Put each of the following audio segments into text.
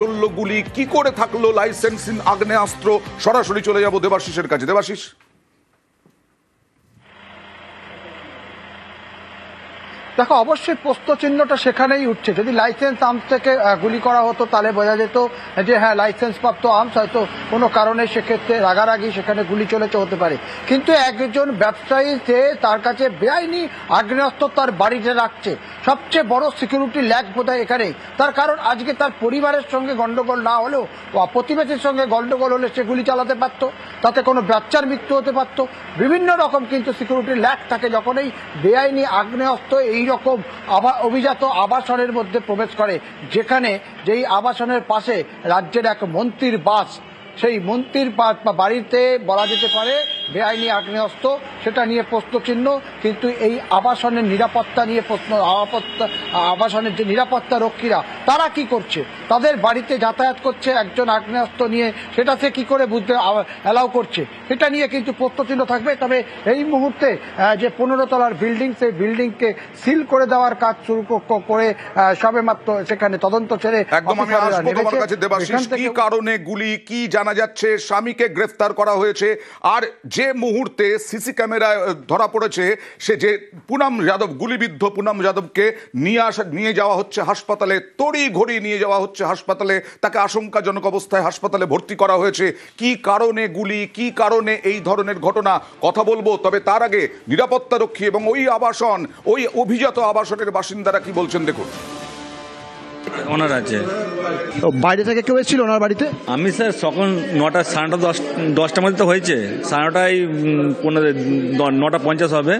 গুলি কি করে থাকলো লাইসেন্সিং আগ্নেয়াস্ত্র? সরাসরি চলে যাব দেবাশিসের কাছে। দেবাশিস, দেখো, অবশ্যই প্রশ্ন চিহ্নটা সেখানেই উঠছে। যদি লাইসেন্স আর্মস থেকে গুলি করা হতো তাহলে বোঝা যেত যে হ্যাঁ, লাইসেন্স প্রাপ্ত আর্মস, হয়তো কোনো কারণে সেক্ষেত্রে রাগারাগি সেখানে গুলি চলেছে হতে পারে। কিন্তু একজন ব্যবসায়ী, যে তার কাছে বেআইনি আগ্নেয়াস্ত্র তার বাড়িতে রাখছে, সবচেয়ে বড় সিকিউরিটি ল্যাগ বোধহয় এখানেই। তার কারণ আজকে তার পরিবারের সঙ্গে গন্ডগোল না হলেও প্রতিবেশীর সঙ্গে গন্ডগোল হলে সে গুলি চালাতে পারত, তাতে কোনো বাচ্চার মৃত্যু হতে পারত। বিভিন্ন রকম কিন্তু সিকিউরিটি ল্যাগ থাকে যখন এই বেআইনি আগ্নেয়াস্ত্র এই রকম অভিজাত আবাসনের মধ্যে প্রবেশ করে, যেখানে যেই আবাসনের পাশে রাজ্যের এক মন্ত্রীর বাস। সেই মন্ত্রীর বাড়িতে বলা যেতে পারে বেআইনি আগ্নেয়াস্ত্র, সেটা নিয়ে প্রশ্নচিহ্ন। কিন্তু এই আবাসনের নিরাপত্তা নিয়ে প্রশ্ন। আবাসনের যে নিরাপত্তা রক্ষীরা, তারা কি করছে? তাদের বাড়িতে যাতায়াত করছে একজন আগ্নেয়াস্ত্র নিয়ে, সেটা সে কি করে বুঝতে অ্যালাউ করছে? এটা নিয়ে কিন্তু প্রশ্নচিহ্ন থাকবে। তবে এই মুহূর্তে যে 15 তলার বিল্ডিং, সেই বিল্ডিংকে সিল করে দেওয়ার কাজ শুরু করে সবেমাত্র সেখানে তদন্ত ছেড়ে। একদম আমি আসবো তোমার কাছে দেবাশিস। কি কারণে গুলি, কি জানা যাচ্ছে? স্বামীকে গ্রেফতার করা হয়েছে, আর যে মুহূর্তে সিসি ক্যামেরায় ধরা পড়েছে সে যে পুনম যাদব, গুলিবিদ্ধ পুনম যাদবকে নিয়ে যাওয়া হচ্ছে হাসপাতালে, তড়ি ঘড়ি নিয়ে যাওয়া হচ্ছে হাসপাতালে, তাকে আশঙ্কাজনক অবস্থায় হাসপাতালে ভর্তি করা হয়েছে। কি কারণে গুলি, কি কারণে এই ধরনের ঘটনা, কথা বলবো। তবে তার আগে নিরাপত্তা রক্ষী এবং ওই আবাসন, ওই অভিজাত আবাসনের বাসিন্দারা কি বলছেন দেখুন। ওনার আছে বাইরে থেকে কেউ এসেছিল ওনার বাড়িতে? আমি স্যার সকাল 9টা, 10টার মধ্যে তো হয়েছে, 9:30, 9:50 হবে।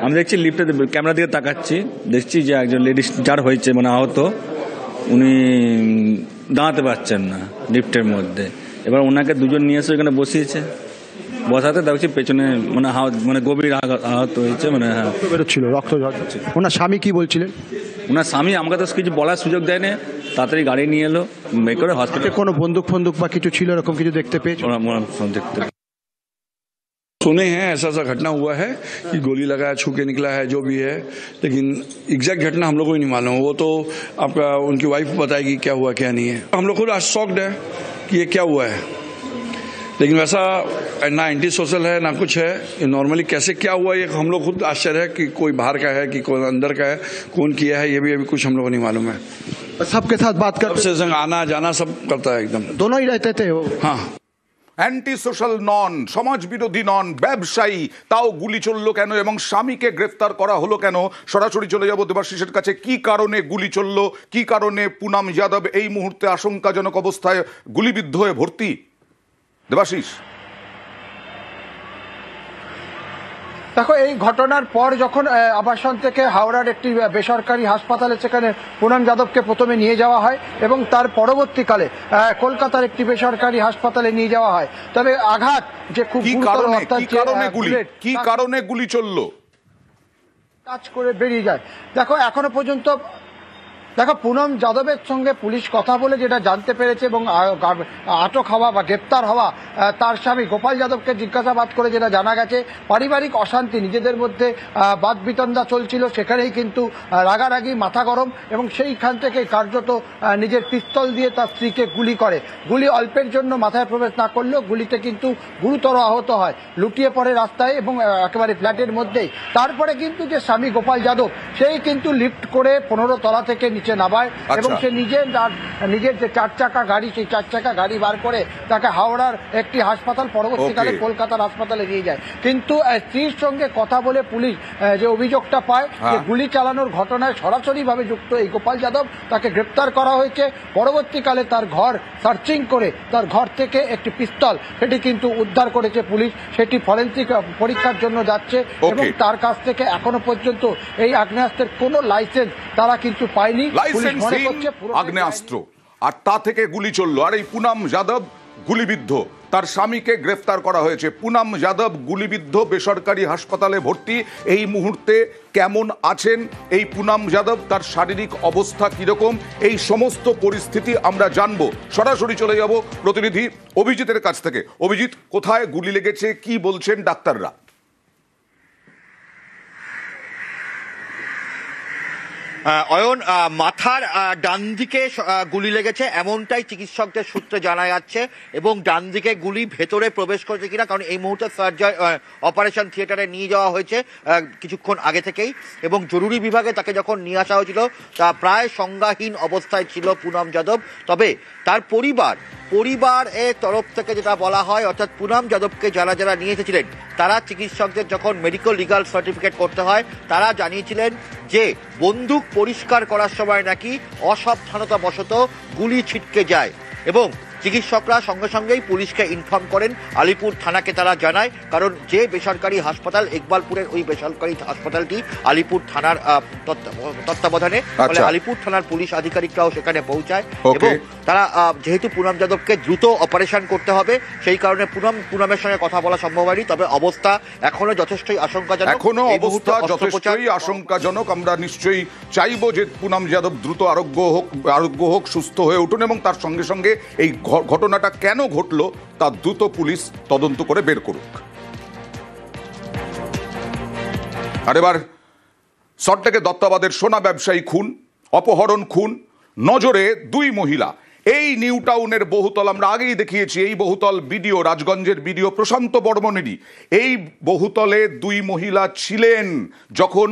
আমি দেখছি লিফটে ক্যামেরা দিকে তাকাচ্ছি, দেখছি যে একজন লেডিস যার হয়েছে মানে আহত, উনি দাঁড়াতে পারছেন না লিফটের মধ্যে। এবার ওনাকে দুজন নিয়ে এসে ওখানে বসিয়েছে, বসাতে দেখছি পেছনে মানে গভীর আহত হয়েছে, মানে হ্যাঁ বেরোচ্ছিল, রক্ত ঝরছে। ওনার স্বামী কি বলছিলেন? ওনার স্বামী আমাকে তো কিছু বলার সুযোগ দেয়নি, তাড়াতাড়ি গাড়ি নিয়ে এলো, বের করে হসপিটালে। কোনো বন্দুক ফন্দুক বা কিছু ছিল, এরকম কিছু দেখতে পেয়েছে? দেখতে सुने हैं ऐसा घटना हुआ है कि गोली लगाया, छू के निकला है, जो भी है, लेकिन एग्जैक्ट घटना हम लोग को ही नहीं मालूम। वो तो आपका उनकी वाइफ बताएगी क्या हुआ क्या नहीं है। हम लोग खुद आज शॉक्ड है कि ये क्या हुआ है, लेकिन वैसा ना एंटी सोशल है ना कुछ है। ये नॉर्मली कैसे क्या हुआ ये हम लोग खुद आश्चर्य है कि कोई बाहर का है कि कोई अंदर का है, कौन किया है ये भी अभी कुछ हम लोग को नहीं मालूम है। सबके साथ बात कर, सबसे संग आना जाना सब करता है एकदम। दोनों ही रहते थे वो? हाँ, অ্যান্টি সোশ্যাল নন, সমাজ বিরোধী নন, ব্যবসায়ী, তাও গুলি চললো কেন এবং স্বামীকে গ্রেফতার করা হলো কেন? সরাসরি চলে যাব দেবাশিসের কাছে। কি কারণে গুলি চললো, কি কারণে পুনম যাদব এই মুহূর্তে আশঙ্কাজনক অবস্থায় গুলিবিদ্ধ হয়ে ভর্তি? দেবাশিস, দেখো, এই ঘটনার পর যখন আবাসন থেকে হাওড়ার একটি বেসরকারি হাসপাতালে সেখানে পুনম যাদবকে প্রথমে নিয়ে যাওয়া হয় এবং তার পরবর্তীকালে কলকাতার একটি বেসরকারি হাসপাতালে নিয়ে যাওয়া হয়। তবে আঘাত যে খুব কি কারণে গুলি চললো কাজ করে বেরিয়ে যায়। দেখো, এখনো পর্যন্ত পুনম যাদবের সঙ্গে পুলিশ কথা বলে যেটা জানতে পেরেছে এবং আটক হওয়া বা গ্রেপ্তার হওয়া তার স্বামী গোপাল যাদবকে জিজ্ঞাসাবাদ করে যেটা জানা গেছে, পারিবারিক অশান্তি, নিজেদের মধ্যে বাদ বিতণ্ডা চলছিল, সেখানেই কিন্তু রাগারাগি, মাথা গরম, এবং সেইখান থেকে কার্যত নিজের পিস্তল দিয়ে তার স্ত্রীকে গুলি করে। গুলি অল্পের জন্য মাথায় প্রবেশ না করলেও গুলিতে কিন্তু গুরুতর আহত হয়, লুটিয়ে পড়ে রাস্তায় এবং একেবারে ফ্ল্যাটের মধ্যেই। তারপরে কিন্তু যে স্বামী গোপাল যাদব, সেই কিন্তু লিফট করে 15 তলা থেকে নিচে নামায় এবং সে নিজের যে 4 চাকা গাড়ি, সেই 4 চাকা গাড়ি বার করে তাকে হাওড়ার একটি হাসপাতাল, পরবর্তীকালে কলকাতার হাসপাতালে নিয়ে যায়। কিন্তু স্ত্রীর সঙ্গে কথা বলে পুলিশ যে অভিযোগটা পায় যে গুলি চালানোর ঘটনায় সরাসরি ভাবে যুক্ত এই গোপাল যাদব, তাকে গ্রেপ্তার করা হয়েছে। পরবর্তীকালে তার ঘর সার্চিং করে তার ঘর থেকে একটি পিস্তল, সেটি কিন্তু উদ্ধার করেছে পুলিশ। সেটি ফরেনসিক পরীক্ষার জন্য যাচ্ছে এবং তার কাছ থেকে এখনো পর্যন্ত এই আগ্নেয়াস্ত্রের কোনো লাইসেন্স তারা কিন্তু পায়নি। আগ্নেয়াস্ত্র, আর তা থেকে গুলি চললো। আর এই পুনম যাদব গুলিবিদ্ধ, তার স্বামীকে গ্রেফতার করা হয়েছে। পুনম যাদব গুলিবিদ্ধ, বেসরকারি হাসপাতালে ভর্তি। এই মুহূর্তে কেমন আছেন এই পুনম যাদব, তার শারীরিক অবস্থা কিরকম, এই সমস্ত পরিস্থিতি আমরা জানবো। সরাসরি চলে যাব প্রতিনিধি অভিজিতের কাছ থেকে। অভিজিৎ, কোথায় গুলি লেগেছে, কি বলছেন ডাক্তাররা? অয়ন, মাথার ডান দিকে গুলি লেগেছে এমনটাই চিকিৎসকদের সূত্রে জানা যাচ্ছে, এবং ডান দিকে গুলি ভেতরে প্রবেশ করেছে কিনা, কারণ এই মুহূর্তে অপারেশন থিয়েটারে নিয়ে যাওয়া হয়েছে কিছুক্ষণ আগে থেকেই, এবং জরুরি বিভাগে তাকে যখন নিয়ে আসা হয়েছিল তা প্রায় সংজ্ঞাহীন অবস্থায় ছিল পুনম যাদব। তবে তার পরিবারের তরফ থেকে যেটা বলা হয়, অর্থাৎ পুনম যাদবকে যারা যারা নিয়ে এসেছিলেন তারা চিকিৎসকদের যখন মেডিকেল লিগাল সার্টিফিকেট করতে হয় তারা জানিয়েছিলেন যে বন্দুক পরিষ্কার করার সময় নাকি অসাবধানতাবশত গুলি ছিটকে যায়, এবং চিকিৎসকরা সঙ্গে সঙ্গেই পুলিশকে ইনফর্ম করেন, আলিপুর থানাকে তারা জানায়, কারণ যে বেসরকারি হাসপাতাল ইকবালপুরের ওই বেসরকারি হাসপাতালটি আলিপুর থানার তত্ত্বাবধানে, ফলে আলিপুর থানার পুলিশ আধিকারিকরাও সেখানে পৌঁছায়, এবং তারা যেহেতু পুনম যাদবকে দ্রুত অপারেশন করতে হবে সেই কারণে পুনমের সঙ্গে কথা বলা সম্ভব হয়নি। তবে অবস্থা এখনো যথেষ্টই আশঙ্কাজনক, আশঙ্কাজনক। আমরা নিশ্চয়ই চাইবো যে পুনম যাদব দ্রুত আরোগ্য হোক, সুস্থ হয়ে উঠুন, এবং তার সঙ্গে সঙ্গে এই ঘটনাটা কেন ঘটলো তা দ্রুত পুলিশ তদন্ত করে বের করুক। আর এবার সল্টলেকের দত্তাবাদের সোনা ব্যবসায়ী খুন, অপহরণ খুন, নজরে দুই মহিলা। এই নিউ টাউনের বহুতল আমরা আগেই দেখিয়েছি, এই বহুতল ভিডিও রাজগঞ্জের ভিডিও প্রশান্ত বর্মনেরই। এই বহুতলে দুই মহিলা ছিলেন যখন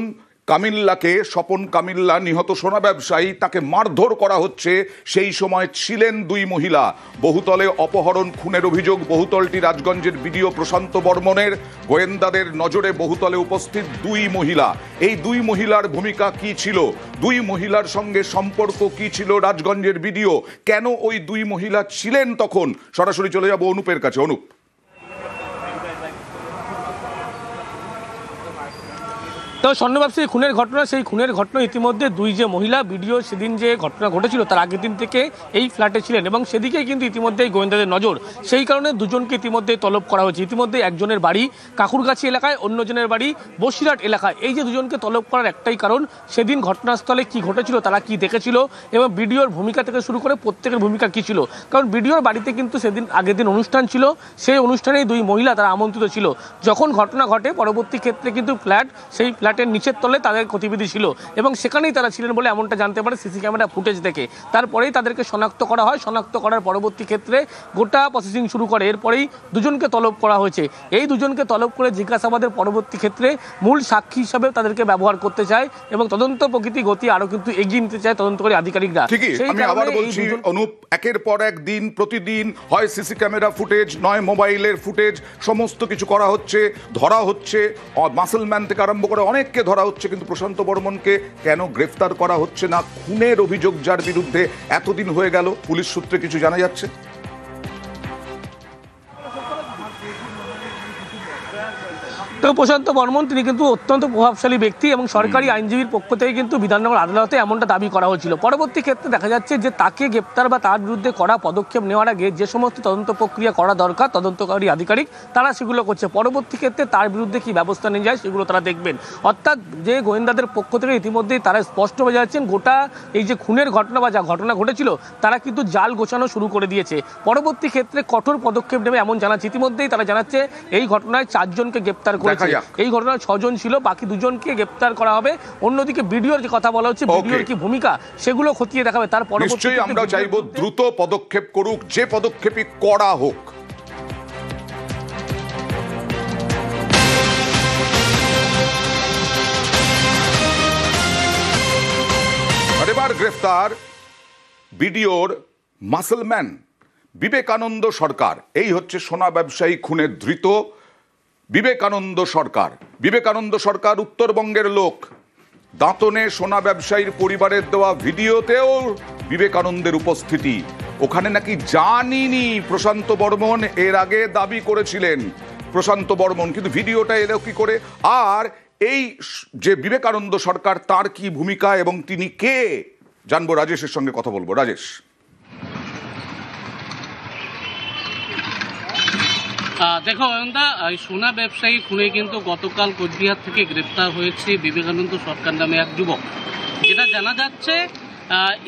কামিল্লাকে, স্বপন কামিল্লা নিহত সোনা ব্যবসায়ী, তাকে মারধর করা হচ্ছে, সেই সময় ছিলেন দুই মহিলা। বহুতলে অপহরণ খুনের অভিযোগ, বহুতলটি রাজগঞ্জের ভিডিও প্রশান্ত বর্মনের। গোয়েন্দাদের নজরে বহুতলে উপস্থিত দুই মহিলা। এই দুই মহিলার ভূমিকা কি ছিল, দুই মহিলার সঙ্গে সম্পর্ক কি ছিল রাজগঞ্জের ভিডিও, কেন ওই দুই মহিলা ছিলেন তখন? সরাসরি চলে যাব অনুপের কাছে। অনুপ, তো স্বর্ণ ব্যবসায়ী খুনের ঘটনা, সেই খুনের ঘটনা ইতিমধ্যে দুই যে মহিলা ভিডিও সেদিন যে ঘটনা ঘটেছিল তার আগের দিন থেকে এই ফ্ল্যাটে ছিলেন, এবং সেদিকেই কিন্তু ইতিমধ্যেই গোয়েন্দাদের নজর। সেই কারণে দুজনকে ইতিমধ্যে তলব করা হয়েছে। ইতিমধ্যে একজনের বাড়ি কাকুরগাছি এলাকায়, অন্যজনের বাড়ি বসিরহাট এলাকায়। এই যে দুজনকে তলব করার একটাই কারণ, সেদিন ঘটনাস্থলে কি ঘটেছিল, তারা কি দেখেছিল, এবং ভিডিওর ভূমিকা থেকে শুরু করে প্রত্যেকের ভূমিকা কি ছিল। কারণ ভিডিওর বাড়িতে কিন্তু সেদিন আগের দিন অনুষ্ঠান ছিল, সেই অনুষ্ঠানেই দুই মহিলা তারা আমন্ত্রিত ছিল। যখন ঘটনা ঘটে পরবর্তী ক্ষেত্রে কিন্তু সেই ফ্ল্যাটের নিচের তলে তাদের গতিবিধি ছিল, এবং সেখানেই তারা ছিলেন বলে এমনটা জানতে পারে সিসি ক্যামেরা ফুটেজ থেকে। তারপরেই তাদেরকে শনাক্ত করা হয়, শনাক্ত করার পরবর্তী ক্ষেত্রে গোটা প্রসেসিং শুরু করে। এরপরেই দুজনকে তলব করা হয়েছে। এই দুজনকে তলব করে জিজ্ঞাসাবাদের পরবর্তী ক্ষেত্রে মূল সাক্ষী হিসাবে তাদেরকে ব্যবহার করতে চায়, এবং তদন্ত প্রকৃতি গতি আরো কিন্তু এগিয়ে নিতে চায় তদন্তকারী আধিকারিকরা। আমি আবার বলছি অনুপ, একের পর এক দিন প্রতিদিন হয় সিসি ক্যামেরা ফুটেজ, নয় মোবাইলের ফুটেজ, সমস্ত কিছু করা হচ্ছে, ধরা হচ্ছে, মাসলম্যান থেকে আরম্ভ করে অনেককে ধরা হচ্ছে, কিন্তু প্রশান্ত বর্মনকে কেন গ্রেফতার করা হচ্ছে না? খুনের অভিযোগ যার বিরুদ্ধে এতদিন হয়ে গেল, পুলিশ সূত্রে কিছু জানা যাচ্ছে? তো প্রশান্ত বর্মন তিনি কিন্তু অত্যন্ত প্রভাবশালী ব্যক্তি, এবং সরকারি আইনজীবীর পক্ষ থেকে কিন্তু বিধাননগর আদালতে এমনটা দাবি করা হয়েছিল। পরবর্তী ক্ষেত্রে দেখা যাচ্ছে যে তাকে গ্রেপ্তার বা তার বিরুদ্ধে করা পদক্ষেপ নেওয়ার আগে যে সমস্ত তদন্ত প্রক্রিয়া করা দরকার তদন্তকারী আধিকারিক তারা সেগুলো করছে। পরবর্তী ক্ষেত্রে তার বিরুদ্ধে কি ব্যবস্থা নিয়ে যায় সেগুলো তারা দেখবেন। অর্থাৎ যে গোয়েন্দাদের পক্ষ থেকে ইতিমধ্যেই তারা স্পষ্ট হয়ে যাচ্ছেন গোটা এই যে খুনের ঘটনা বা যা ঘটনা ঘটেছিল তারা কিন্তু জাল গোছানো শুরু করে দিয়েছে। পরবর্তী ক্ষেত্রে কঠোর পদক্ষেপ নেবে এমন জানাচ্ছে। ইতিমধ্যেই তারা জানাচ্ছে এই ঘটনায় 4 জনকে গ্রেপ্তার করেছে, এই ঘটনায় 6 জন ছিল, বাকি 2 জনকে গ্রেপ্তার করা হবে। অন্যদিকে ভিডিওর যে কথা বলা হচ্ছে, ভিডিওর কি ভূমিকা সেগুলো খতিয়ে দেখাবে। তার পরবর্তী আমরা চাইবো দ্রুত পদক্ষেপ করুক, যে পদক্ষেপই করা হোক। এবার গ্রেফতার ভিডিওর মাসলম্যান বিবেকানন্দ সরকার। এই হচ্ছে সোনা ব্যবসায়ী খুনের ধৃত বিবেকানন্দ সরকার। বিবেকানন্দ সরকার উত্তরবঙ্গের লোক। দাঁতনে সোনা ব্যবসায়ীর পরিবারের দেওয়া ভিডিওতেও বিবেকানন্দের উপস্থিতি। ওখানে নাকি জানিনি প্রশান্ত বর্মন, এর আগে দাবি করেছিলেন প্রশান্ত বর্মন, কিন্তু ভিডিওটা এলো কি করে? আর এই যে বিবেকানন্দ সরকার, তার কি ভূমিকা এবং তিনি কে, জানবো। রাজেশের সঙ্গে কথা বলবো। রাজেশ, দেখো অয়নদা, সোনা ব্যবসায়ী খুনে কিন্তু গতকাল কোচবিহার থেকে গ্রেপ্তার হয়েছে বিবেকানন্দ সরকার নামে এক যুবক। যেটা জানা যাচ্ছে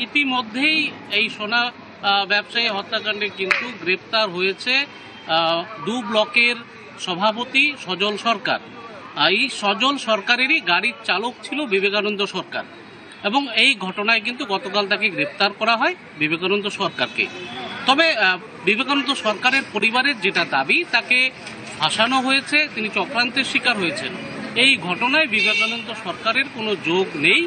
ইতিমধ্যেই এই সোনা ব্যবসায়ী হত্যাকাণ্ডে কিন্তু গ্রেপ্তার হয়েছে 2 ব্লকের সভাপতি সজল সরকার। এই সজল সরকারেরই গাড়ির চালক ছিল বিবেকানন্দ সরকার। এবং এই ঘটনায় কিন্তু গতকাল তাকে গ্রেপ্তার করা হয় বিবেকানন্দ সরকারকে। তবে বিবেকানন্দ সরকারের পরিবারের যেটা দাবি, তাকে ফাঁসানো হয়েছে, তিনি চক্রান্তের শিকার হয়েছেন। এই ঘটনায় বিবেকানন্দ সরকারের কোনো যোগ নেই,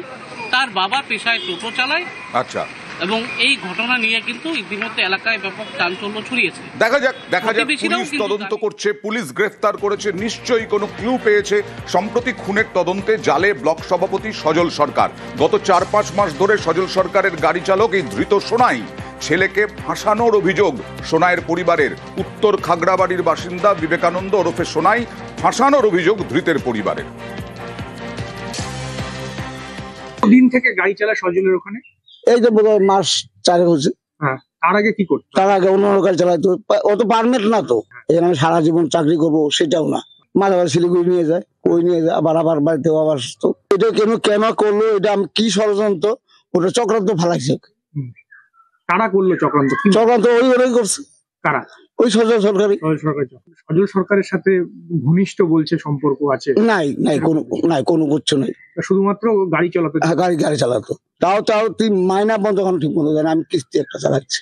তার বাবা পেশায় টোটো চালায়। আচ্ছা, এবং এই ঘটনা নিয়ে কিন্তু ইতিমধ্যে এলাকায় ব্যাপক চাঞ্চল্য ছড়িয়েছে। দেখা যাক প্রতিবেশীরাও পুলিশ কিন্তু তদন্ত করছে, পুলিশ গ্রেফতার করেছে, নিশ্চয়ই কোনো ক্লু পেয়েছে। সম্প্রতি খুনের তদন্তে জালে ব্লক সভাপতি সজল সরকার। গত 4-5 মাস ধরে সজল সরকারের গাড়ি চালক এই ধৃত সোনাই ছেলেকে ফাঁসানোর অভিযোগ সোনাইয়ের পরিবারের। উত্তর খাগড়াবাড়ির বাসিন্দা বিবেকানন্দ ওরফে সোনাই, ফাঁসানোর অভিযোগ ধৃতের পরিবারের। দিন থেকে গাড়ি চালা সজলের ওখানে? এই তো বোধহয় মাস 4 হচ্ছে। হ্যাঁ, তার আগে কি করতো? তার আগে অন্য গাড়ি চালাইতো, ও তো পারমিট না তো। এখানে আমি সারা জীবন চাকরি করবো সেটাও না, মাঝে মাঝে শিলিগুড়ি নিয়ে যায়, ওই নিয়ে যায়, আবার বাড়িতেও আবার আসতো। এটা কেন করলো, এটা আমি কি ষড়যন্ত্র, ওটা চক্রান্ত ফেলাইছে। কারা করলো চক্রান্ত? চক্রান্ত ওই করছে। কারা? ওই সজল সরকারি। সজল সরকারের সাথে ঘনিষ্ঠ বলছে সম্পর্ক আছে? নাই কোনো কিছু নাই, শুধুমাত্র গাড়ি চালাতে। গাড়ি চালাতো। তাও তুই মাইনা বন্ধ ঠিক মতো জানে, আমি কিস্তি একটা চালাচ্ছি।